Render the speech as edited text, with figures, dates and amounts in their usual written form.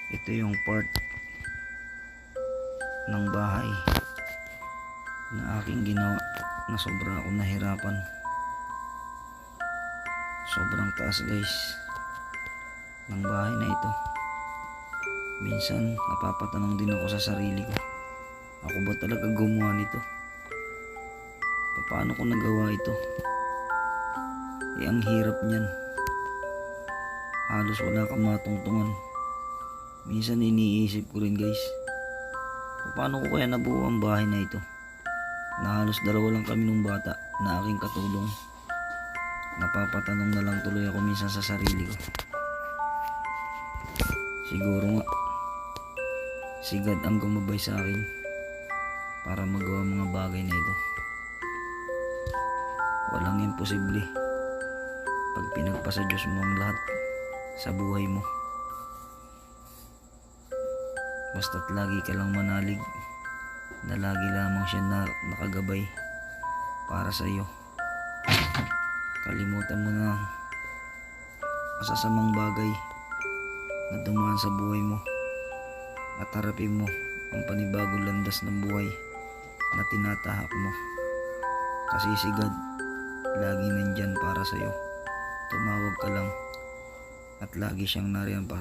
Ito yung part ng bahay na aking ginawa na sobra akong nahirapan. Sobrang taas guys ng bahay na ito. Minsan napapatanong din ako sa sarili ko, ako ba talaga gumawa nito? Paano ko nagawa ito? Ang hirap niyan. Halos wala kang matungtungan. Minsan iniisip ko rin guys, paano ko kaya nabuo ang bahay na ito? Na halos dalawa lang kami nung bata na aking katulong. Napapatanong na lang tuloy ako minsan sa sarili ko. Siguro nga si God ang gumabay sa akin para magawa mga bagay na ito. Walang imposible pag pinagpasa Diyos mo ang lahat sa buhay mo. Basta't lagi ka lang manalig na lagi lamang siya na nakagabay para sa iyo. Kalimutan mo na ang masasamang bagay na dumaan sa buhay mo at harapin mo ang panibagong landas ng buhay na tinatahak mo. Kasi si God lagi nandyan para sa iyo. Tumawag ka lang at lagi siyang nariyan para